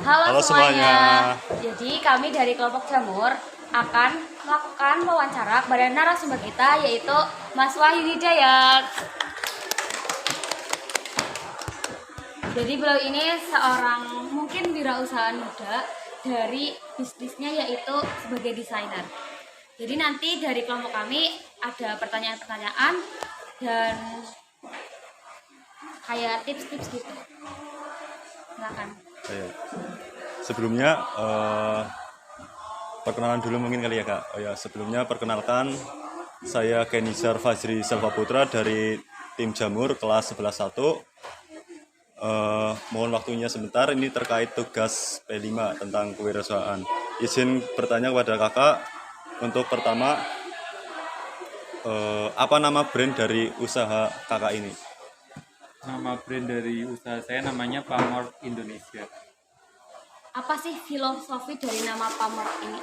Halo Halo semuanya. semuanya. Jadi kami dari kelompok Jamur akan melakukan wawancara kepada narasumber kita yaitu Mas Wahyu Hidayat. Jadi beliau ini seorang mungkin wirausahaan muda dari bisnisnya yaitu sebagai desainer. Jadi nanti dari kelompok kami ada pertanyaan-pertanyaan dan kayak tips-tips gitu. Silakan. Ayo. Sebelumnya perkenalan dulu mungkin kali ya Kak. Sebelumnya perkenalkan saya Kenizar Fajri Salvaputra dari tim Jamur kelas 11.1. Mohon waktunya sebentar, ini terkait tugas P5 tentang kewirausahaan. Izin bertanya kepada Kakak, untuk pertama, apa nama brand dari usaha Kakak ini? Nama brand dari usaha saya namanya Pamor Indonesia. Apa sih filosofi dari nama Pamor ini?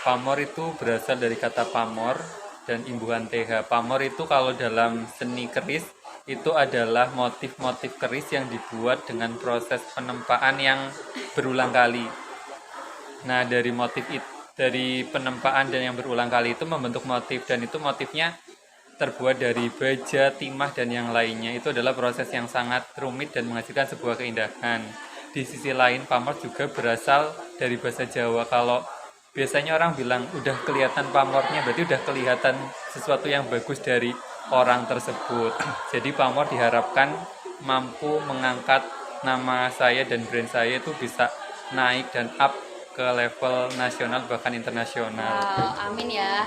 Pamor itu berasal dari kata pamor dan imbuhan TH. Pamor itu kalau dalam seni keris itu adalah motif-motif keris yang dibuat dengan proses penempaan yang berulang kali. Nah, dari penempaan dan yang berulang kali itu membentuk motif, dan itu motifnya terbuat dari baja, timah, dan yang lainnya. Itu adalah proses yang sangat rumit dan menghasilkan sebuah keindahan. Di sisi lain, pamor juga berasal dari bahasa Jawa. Kalau biasanya orang bilang udah kelihatan pamornya, berarti udah kelihatan sesuatu yang bagus dari orang tersebut. Jadi pamor diharapkan mampu mengangkat nama saya dan brand saya itu bisa naik dan up ke level nasional bahkan internasional. Wow, amin ya.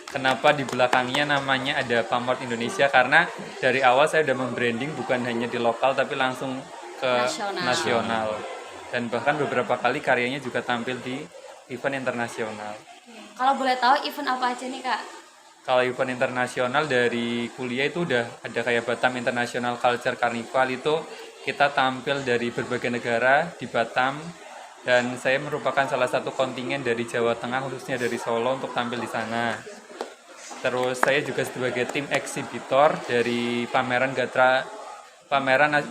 Kenapa di belakangnya namanya ada Pamor Indonesia? Karena dari awal saya udah membranding bukan hanya di lokal tapi langsung ke nasional. Dan bahkan beberapa kali karyanya juga tampil di event internasional. Kalau boleh tahu event apa aja nih Kak? Kalau event internasional dari kuliah itu udah ada kayak Batam International Culture Carnival, itu kita tampil dari berbagai negara di Batam, dan saya merupakan salah satu kontingen dari Jawa Tengah, khususnya dari Solo, untuk tampil di sana. Terus saya juga sebagai tim eksibitor dari pameran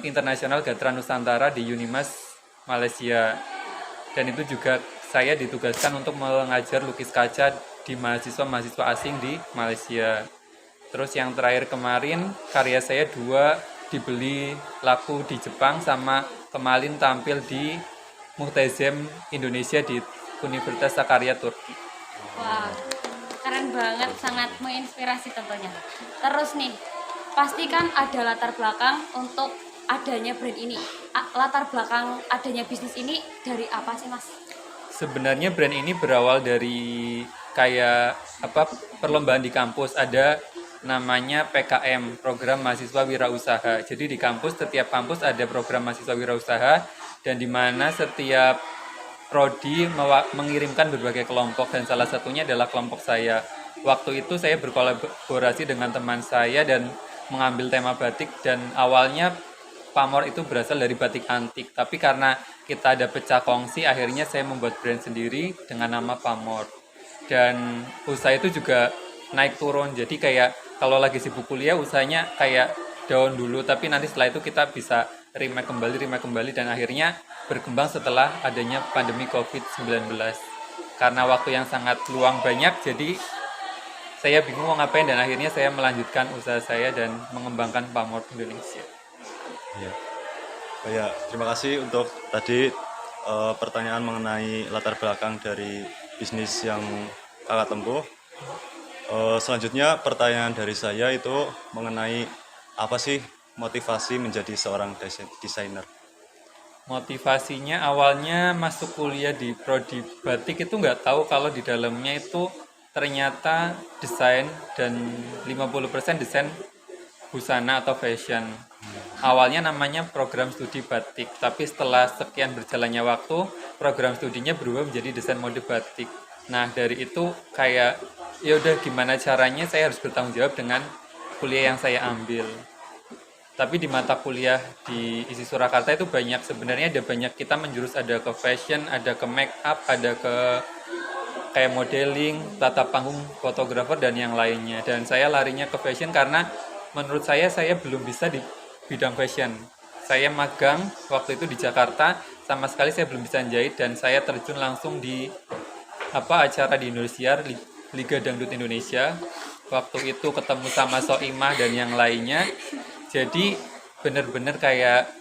internasional Gatra Nusantara di Unimas Malaysia. Dan itu juga saya ditugaskan untuk mengajar lukis kaca di mahasiswa-mahasiswa asing di Malaysia. Terus yang terakhir kemarin, karya saya 2 dibeli laku di Jepang, sama kemarin tampil di Muhtazem Indonesia di Universitas Sakarya Turki. Wah, keren banget, sangat menginspirasi tentunya. Terus nih, pasti kan ada latar belakang untuk adanya brand ini. Latar belakang adanya bisnis ini dari apa sih Mas? Sebenarnya brand ini berawal dari kayak perlombaan di kampus. Ada namanya PKM, Program Mahasiswa Wirausaha. Jadi di setiap kampus ada program mahasiswa wirausaha, dan di mana setiap prodi mengirimkan berbagai kelompok, dan salah satunya adalah kelompok saya. Waktu itu saya berkolaborasi dengan teman saya dan mengambil tema batik, dan awalnya Pamor itu berasal dari batik antik, tapi karena kita ada pecah kongsi, akhirnya saya membuat brand sendiri dengan nama Pamor. Dan usaha itu juga naik turun, jadi kayak kalau lagi sibuk kuliah usahanya kayak down dulu, tapi nanti setelah itu kita bisa remake kembali, dan akhirnya berkembang setelah adanya pandemi COVID-19. Karena waktu yang sangat luang banyak, jadi saya bingung mau ngapain, dan akhirnya saya melanjutkan usaha saya dan mengembangkan Pamor Indonesia. Ya, terima kasih untuk tadi pertanyaan mengenai latar belakang dari bisnis yang Kakak tempuh. Selanjutnya pertanyaan dari saya itu mengenai apa sih motivasi menjadi seorang desainer? Motivasinya awalnya masuk kuliah di prodi batik itu nggak tahu kalau di dalamnya itu ternyata desain, dan 50% desain busana atau fashion. Awalnya namanya program studi batik, tapi setelah sekian berjalannya waktu, program studinya berubah menjadi desain mode batik. Nah, dari itu kayak ya udah, gimana caranya saya harus bertanggung jawab dengan kuliah yang saya ambil. Tapi di mata kuliah di ISI Surakarta itu sebenarnya ada banyak, kita menjurus, ada ke fashion, ada ke make up, ada ke kayak modeling, tata panggung, fotografer, dan yang lainnya. Dan saya larinya ke fashion karena menurut saya belum bisa di bidang fashion. Saya magang waktu itu di Jakarta, sama sekali saya belum bisa jahit dan saya terjun langsung di acara di Indosiar, Liga Dangdut Indonesia. Waktu itu ketemu sama Soimah dan yang lainnya. Jadi benar-benar kayak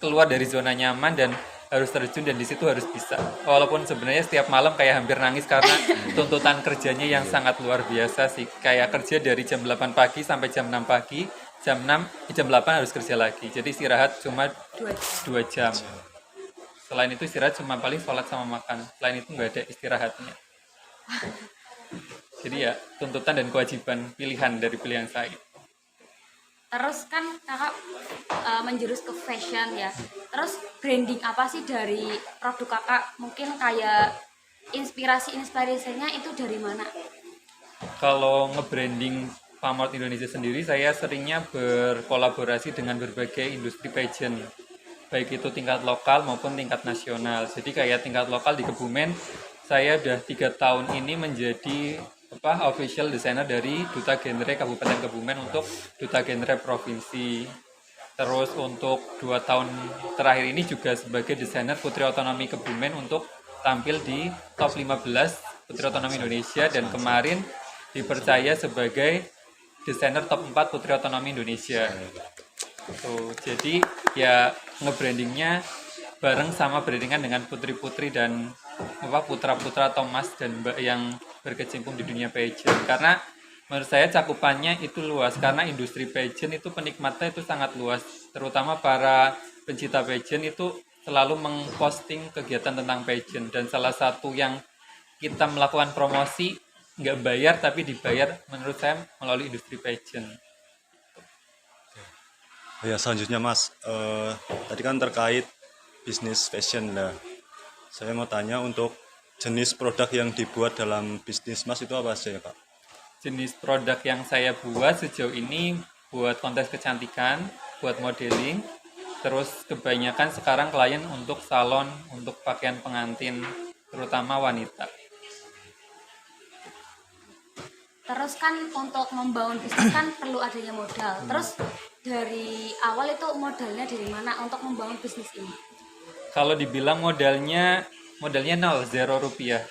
keluar dari zona nyaman dan harus terjun, dan di situ harus bisa. Walaupun sebenarnya setiap malam kayak hampir nangis karena tuntutan kerjanya yang sangat luar biasa sih. Kayak kerja dari jam 8 pagi sampai jam 6 pagi, jam 8 harus kerja lagi. Jadi istirahat cuma 2 jam. Selain itu istirahat cuma paling sholat sama makan. Selain itu nggak ada istirahatnya. Jadi ya tuntutan dan kewajiban pilihan dari pilihan saya. Terus kan kakak menjurus ke fashion ya. Terus branding apa sih dari produk kakak? Mungkin kayak inspirasinya itu dari mana? Kalau nge-branding Pamor Indonesia sendiri, saya seringnya berkolaborasi dengan berbagai industri pageant, baik itu tingkat lokal maupun tingkat nasional. Jadi kayak tingkat lokal di Kebumen, saya udah 3 tahun ini menjadi official designer dari Duta Genre Kabupaten Kebumen untuk Duta Genre Provinsi. Terus untuk 2 tahun terakhir ini juga sebagai desainer Putri Otonomi Kebumen untuk tampil di top 15 Putri Otonomi Indonesia, dan kemarin dipercaya sebagai desainer top 4 Putri Otonomi Indonesia. Jadi ya nge-brandingnya bareng sama brandingan dengan putri-putri dan putra-putra atau mas dan mbak yang berkecimpung di dunia pageant. Karena menurut saya cakupannya itu luas, karena industri pageant itu penikmatnya itu sangat luas. Terutama para pencinta pageant itu selalu mengposting kegiatan tentang pageant, dan salah satu yang kita melakukan promosi nggak bayar tapi dibayar menurut saya melalui industri pageant. Ya, selanjutnya Mas, tadi kan terkait bisnis fashion. Nah, saya mau tanya untuk jenis produk yang dibuat dalam bisnis Mas itu apa saja, Kak? Jenis produk yang saya buat sejauh ini buat kontes kecantikan, buat modeling, terus kebanyakan sekarang klien untuk salon, untuk pakaian pengantin, terutama wanita. Terus kan untuk membangun bisnis kan perlu adanya modal. Terus dari awal itu modalnya dari mana untuk membangun bisnis ini? Kalau dibilang modalnya 0 rupiah.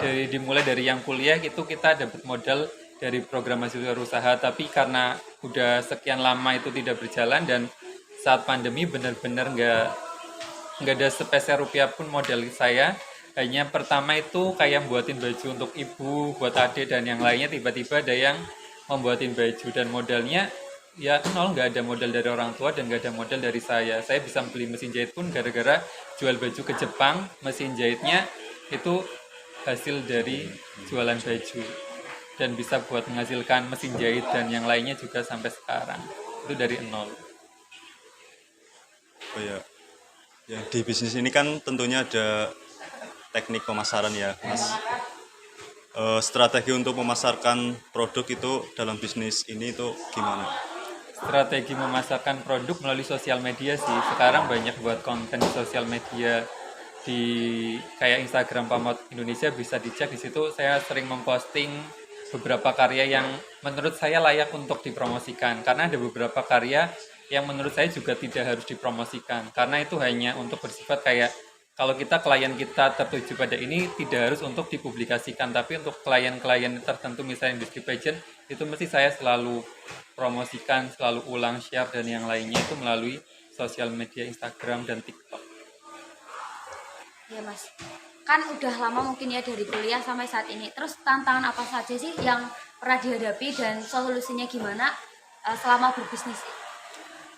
Dimulai dari yang kuliah itu kita dapat modal dari program mahasiswa usaha, tapi karena udah sekian lama itu tidak berjalan dan saat pandemi benar-benar nggak ada sepeser rupiah pun modal saya. Hanya pertama itu kayak buatin baju untuk ibu, buat adik dan yang lainnya, tiba-tiba ada yang membuatin baju, dan modalnya ya nol, nggak ada modal dari orang tua dan nggak ada modal dari saya. Saya bisa beli mesin jahit pun gara-gara jual baju ke Jepang, mesin jahitnya itu hasil dari jualan baju, dan bisa buat menghasilkan mesin jahit dan yang lainnya juga sampai sekarang. Itu dari nol. Oh ya, ya di bisnis ini kan tentunya ada teknik pemasaran ya, Mas. Strategi untuk memasarkan produk itu dalam bisnis ini itu gimana? Strategi memasarkan produk melalui sosial media sih. Sekarang banyak buat konten di sosial media, di kayak Instagram Pamor Indonesia, bisa dicek di situ. Saya sering memposting beberapa karya yang menurut saya layak untuk dipromosikan, karena ada beberapa karya yang menurut saya juga tidak harus dipromosikan, karena itu hanya untuk bersifat kayak kalau klien kita tertuju pada ini, tidak harus untuk dipublikasikan, tapi untuk klien-klien tertentu misalnya industri pageant, itu mesti saya selalu promosikan, selalu ulang, share dan yang lainnya itu melalui sosial media Instagram dan TikTok. Ya Mas, kan udah lama mungkin ya dari kuliah sampai saat ini. Terus tantangan apa saja sih yang pernah dihadapi dan solusinya gimana selama berbisnis?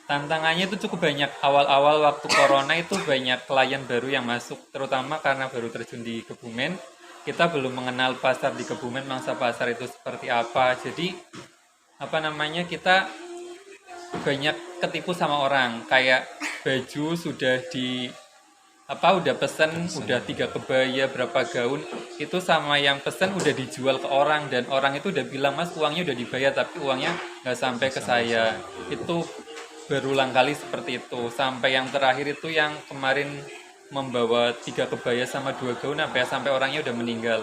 Tantangannya itu cukup banyak. Awal-awal waktu corona itu banyak klien baru yang masuk, terutama karena baru terjun di Kebumen. Kita belum mengenal pasar di Kebumen, mangsa pasar itu seperti apa. Jadi kita banyak ketipu sama orang. Kayak baju sudah udah pesen, udah 3 kebaya, berapa gaun, itu sama yang pesen udah dijual ke orang, dan orang itu udah bilang, Mas uangnya udah dibayar, tapi uangnya nggak sampai ke saya. Itu berulang kali seperti itu, sampai yang terakhir itu yang kemarin membawa 3 kebaya sama 2 gaun sampai orangnya udah meninggal.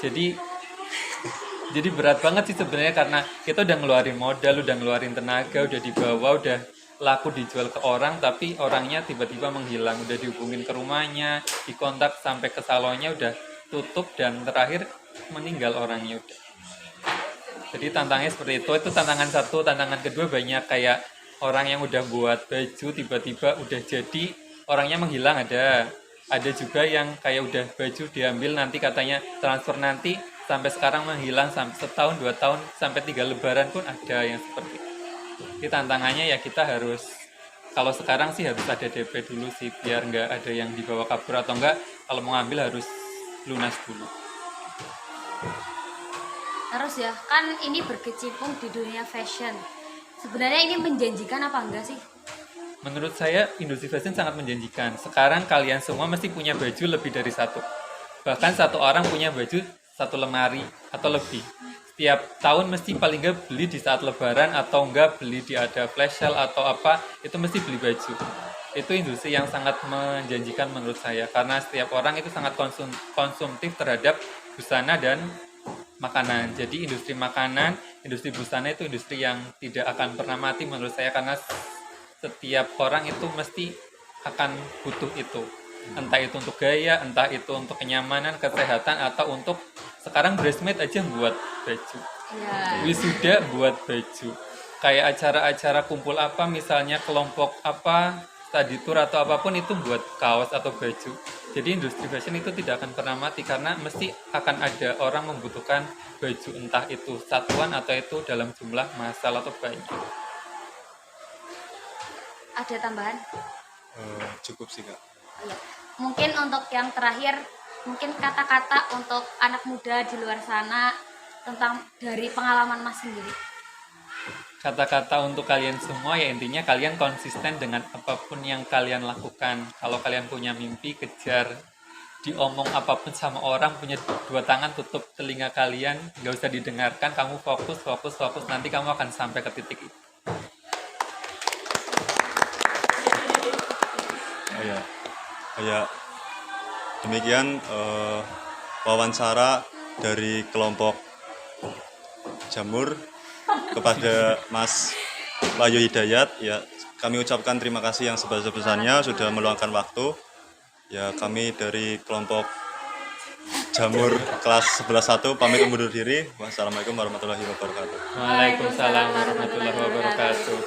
Jadi berat banget sih sebenarnya, karena kita udah ngeluarin modal, udah ngeluarin tenaga, udah dibawa, udah laku dijual ke orang tapi orangnya tiba-tiba menghilang, udah dihubungin ke rumahnya, dikontak sampai ke salonnya udah tutup dan terakhir meninggal orangnya udah. Jadi tantangannya seperti itu tantangan satu. Tantangan kedua banyak kayak orang yang udah buat baju tiba-tiba udah jadi orangnya menghilang ada juga yang kayak udah baju diambil nanti katanya transfer nanti sampai sekarang menghilang sampai setahun 2 tahun sampai 3 lebaran pun ada yang seperti itu. Jadi tantangannya ya kita harus kalau sekarang sih harus ada DP dulu sih biar nggak ada yang dibawa kabur atau enggak kalau mau ngambil harus lunas dulu. Terus ya, kan ini berkecimpung di dunia fashion. Sebenarnya ini menjanjikan apa enggak sih? Menurut saya industri fashion sangat menjanjikan. Sekarang kalian semua mesti punya baju lebih dari satu. Bahkan satu orang punya baju 1 lemari atau lebih. Setiap tahun mesti paling nggak beli di saat lebaran atau enggak beli di ada flash sale atau apa, itu mesti beli baju. Itu industri yang sangat menjanjikan menurut saya. Karena setiap orang itu sangat konsumtif terhadap busana dan makanan. Jadi industri makanan, industri busana itu industri yang tidak akan pernah mati menurut saya karena setiap orang itu mesti akan butuh itu. Entah itu untuk gaya, entah itu untuk kenyamanan, kesehatan, atau untuk sekarang bridesmaid aja buat baju. Ya. Wisuda buat baju. Kayak acara-acara kumpul apa, misalnya kelompok apa, study tour atau apapun itu buat kaos atau baju. Jadi industri fashion itu tidak akan pernah mati karena mesti akan ada orang membutuhkan baju entah itu satuan atau itu dalam jumlah massal atau banyak. Ada tambahan? Cukup sih Kak. Iya. Mungkin untuk yang terakhir, mungkin kata-kata untuk anak muda di luar sana tentang dari pengalaman Mas sendiri. Kata-kata untuk kalian semua ya intinya kalian konsisten dengan apapun yang kalian lakukan. Kalau kalian punya mimpi, kejar. Diomong apapun sama orang, punya 2 tangan, tutup telinga kalian, gak usah didengarkan, kamu fokus, nanti kamu akan sampai ke titik itu. Ya, demikian wawancara dari kelompok Jamur kepada Mas Wahyu Hidayat. Ya, kami ucapkan terima kasih yang sebesar-besarnya sudah meluangkan waktu. Ya, kami dari kelompok Jamur kelas 11-1 pamit undur diri. Wassalamualaikum warahmatullahi wabarakatuh. Waalaikumsalam warahmatullahi wabarakatuh.